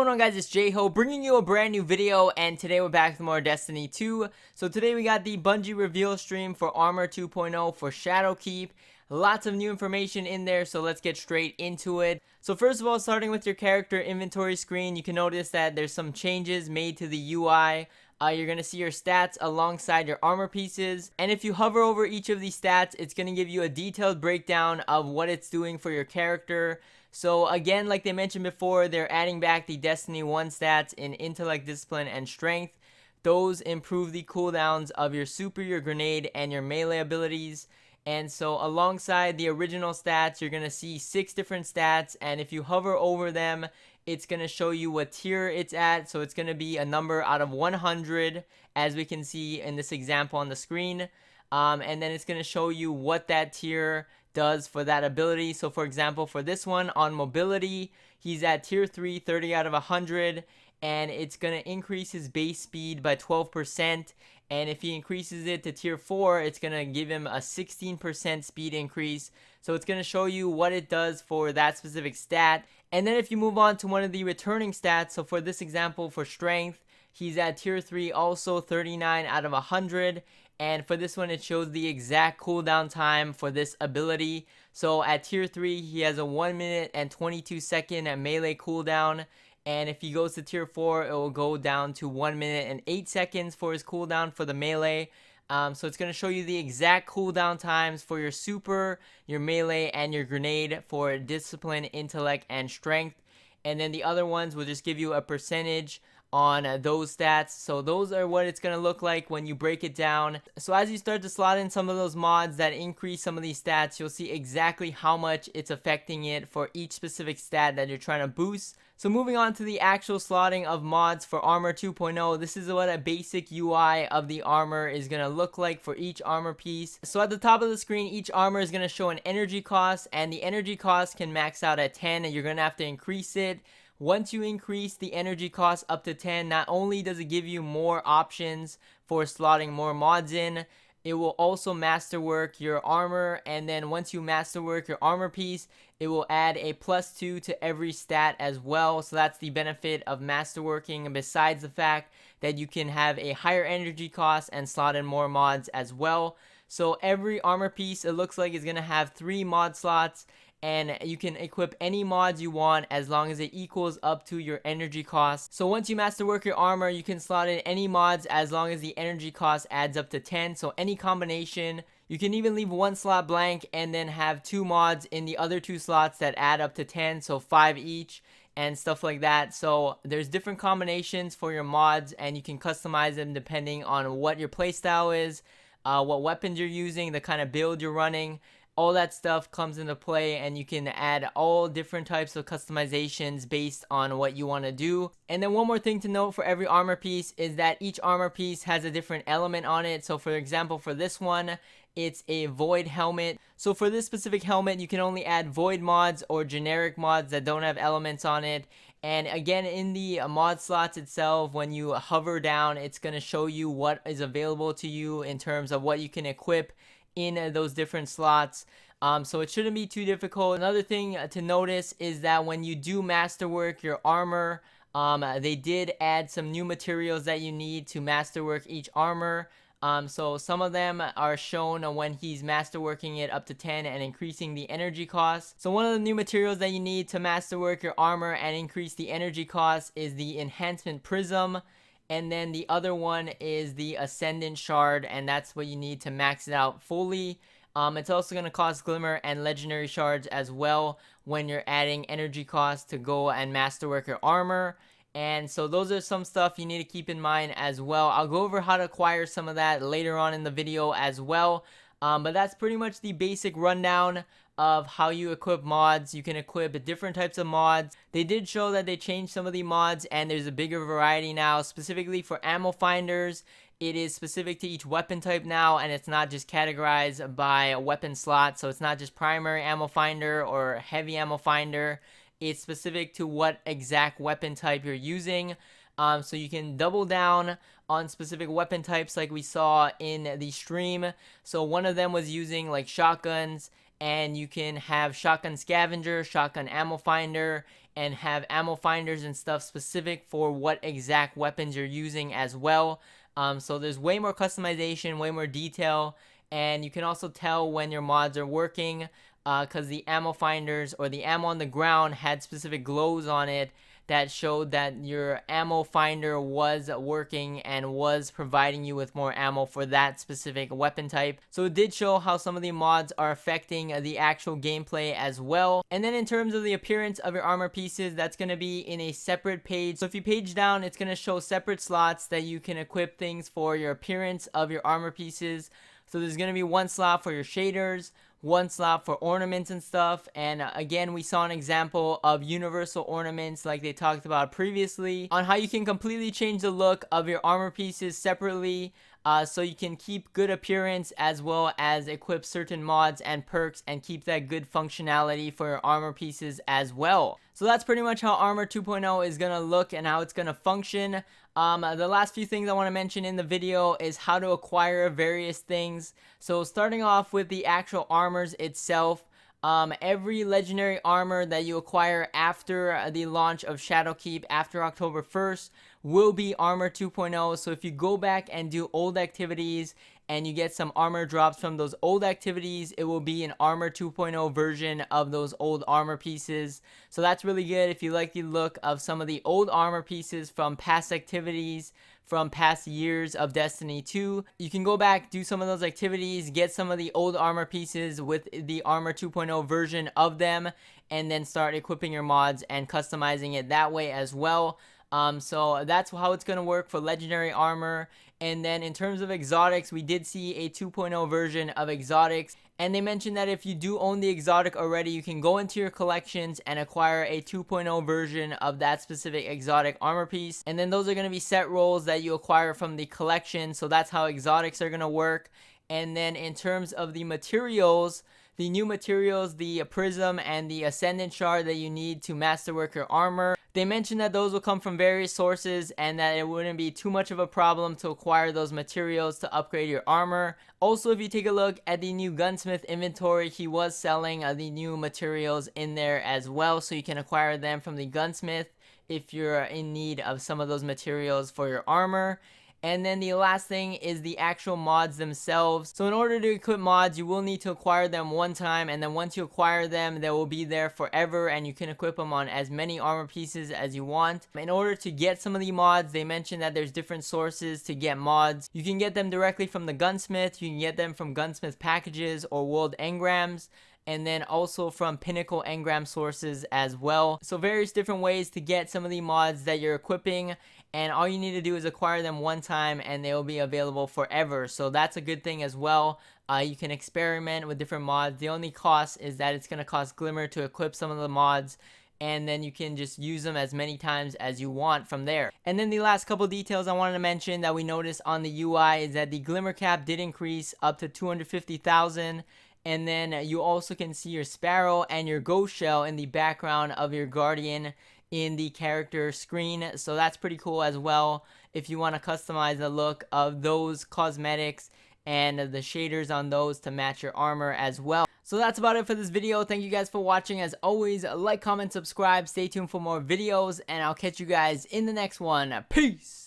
going on, guys? It's J-Ho bringing you a brand new video, and today we're back with more Destiny 2. So today we got the Bungie reveal stream for Armor 2.0 for Shadowkeep. Lots of new information in there, so let's get straight into it. So first of all, starting with your character inventory screen, you can notice that there's some changes made to the UI. You're going to see your stats alongside your armor pieces, and if you hover over each of these stats, it's going to give you a detailed breakdown of what it's doing for your character. So again, like they mentioned before, they're adding back the Destiny 1 stats in Intellect, Discipline, and Strength. Those improve the cooldowns of your super, your grenade, and your melee abilities. And so alongside the original stats, you're going to see 6 different stats, and if you hover over them, it's going to show you what tier it's at. So it's going to be a number out of 100, as we can see in this example on the screen. And then it's going to show you what that tier does for that ability. So for example, for this one on mobility, he's at tier 3, 30 out of 100, and it's going to increase his base speed by 12%. And if he increases it to tier 4, it's going to give him a 16% speed increase. So it's going to show you what it does for that specific stat. And then if you move on to one of the returning stats, so for this example for strength, he's at tier 3, also 39 out of 100. And for this one, it shows the exact cooldown time for this ability. So at tier 3, he has a 1 minute and 22 second melee cooldown. And if he goes to tier 4, it will go down to 1 minute and 8 seconds for his cooldown for the melee. So it's going to show you the exact cooldown times for your super, your melee, and your grenade for discipline, intellect, and strength. And then the other ones will just give you a percentage on those stats. So those are what it's going to look like when you break it down. So as you start to slot in some of those mods that increase some of these stats, you'll see exactly how much it's affecting it for each specific stat that you're trying to boost. So moving on to the actual slotting of mods for Armor 2.0, this is what a basic UI of the armor is going to look like for each armor piece. So at the top of the screen, each armor is going to show an energy cost, and the energy cost can max out at 10, and you're going to have to increase it. Once you increase the energy cost up to 10, not only does it give you more options for slotting more mods in, it will also masterwork your armor, and then once you masterwork your armor piece, it will add a +2 to every stat as well. So that's the benefit of masterworking, besides the fact that you can have a higher energy cost and slot in more mods as well. So every armor piece, it looks like, is going to have 3 mod slots, and you can equip any mods you want as long as it equals up to your energy cost. So once you masterwork your armor, you can slot in any mods as long as the energy cost adds up to 10. So any combination. You can even leave 1 slot blank and then have 2 mods in the other 2 slots that add up to 10, so 5 each and stuff like that. So there's different combinations for your mods, and you can customize them depending on what your playstyle is, what weapons you're using, the kind of build you're running. All that stuff comes into play, and you can add all different types of customizations based on what you want to do. And then one more thing to note for every armor piece is that each armor piece has a different element on it. So for example, for this one, it's a void helmet. So for this specific helmet, you can only add void mods or generic mods that don't have elements on it. And again, in the mod slots itself, when you hover down, it's going to show you what is available to you in terms of what you can equip in those different slots. So it shouldn't be too difficult. Another thing to notice is that when you do masterwork your armor, they did add some new materials that you need to masterwork each armor. So some of them are shown when he's masterworking it up to 10 and increasing the energy cost. So one of the new materials that you need to masterwork your armor and increase the energy cost is the enhancement prism. And then the other one is the Ascendant Shard, and that's what you need to max it out fully. It's also going to cost Glimmer and Legendary Shards as well when you're adding energy costs to go and masterwork your armor. And so those are some stuff you need to keep in mind as well. I'll go over how to acquire some of that later on in the video as well. But that's pretty much the basic rundown of how you equip mods. You can equip different types of mods. They did show that they changed some of the mods, and there's a bigger variety now. Specifically for ammo finders, it is specific to each weapon type now, and it's not just categorized by weapon slot. So it's not just primary ammo finder or heavy ammo finder. It's specific to what exact weapon type you're using. So you can double down on specific weapon types like we saw in the stream. So one of them was using like shotguns, and you can have shotgun scavenger, shotgun ammo finder, and have ammo finders and stuff specific for what exact weapons you're using as well. So there's way more customization, way more detail, and you can also tell when your mods are working, because the ammo finders or the ammo on the ground had specific glows on it that showed that your ammo finder was working and was providing you with more ammo for that specific weapon type. So it did show how some of the mods are affecting the actual gameplay as well. And then in terms of the appearance of your armor pieces, that's going to be in a separate page. So if you page down, it's going to show separate slots that you can equip things for your appearance of your armor pieces. So there's going to be one slot for your shaders, one slot for ornaments and stuff. And again, we saw an example of universal ornaments like they talked about previously on how you can completely change the look of your armor pieces separately, so you can keep good appearance as well as equip certain mods and perks and keep that good functionality for your armor pieces as well. So that's pretty much how Armor 2.0 is going to look and how it's going to function. The last few things I want to mention in the video is how to acquire various things. So starting off with the actual armors itself, every legendary armor that you acquire after the launch of Shadowkeep after October 1st will be Armor 2.0. So if you go back and do old activities and you get some armor drops from those old activities, it will be an Armor 2.0 version of those old armor pieces. So that's really good if you like the look of some of the old armor pieces from past activities, from past years of Destiny 2. You can go back, do some of those activities, get some of the old armor pieces with the Armor 2.0 version of them, and then start equipping your mods and customizing it that way as well. So that's how it's going to work for legendary armor. And then in terms of exotics, we did see a 2.0 version of exotics. And they mentioned that if you do own the exotic already, you can go into your collections and acquire a 2.0 version of that specific exotic armor piece. And then those are going to be set rolls that you acquire from the collection. So that's how exotics are going to work. And then in terms of the materials, the new materials, the prism and the ascendant shard that you need to masterwork your armor, they mentioned that those will come from various sources and that it wouldn't be too much of a problem to acquire those materials to upgrade your armor. Also, if you take a look at the new gunsmith inventory, he was selling the new materials in there as well, so you can acquire them from the gunsmith if you're in need of some of those materials for your armor. And then the last thing is the actual mods themselves. So in order to equip mods, you will need to acquire them one time, and then once you acquire them, they will be there forever and you can equip them on as many armor pieces as you want. In order to get some of the mods, they mentioned that there's different sources to get mods. You can get them directly from the gunsmith, you can get them from gunsmith packages or world engrams, and then also from pinnacle engram sources as well. So various different ways to get some of the mods that you're equipping, and all you need to do is acquire them one time and they will be available forever. So that's a good thing as well. You can experiment with different mods. The only cost is that it's going to cost Glimmer to equip some of the mods, and then you can just use them as many times as you want from there. And then the last couple details I wanted to mention that we noticed on the UI is that the Glimmer cap did increase up to 250,000. And then you also can see your Sparrow and your Ghost Shell in the background of your Guardian in the character screen. So that's pretty cool as well if you want to customize the look of those cosmetics and the shaders on those to match your armor as well. So that's about it for this video. Thank you guys for watching. As always, like, comment, subscribe, stay tuned for more videos, and I'll catch you guys in the next one. Peace!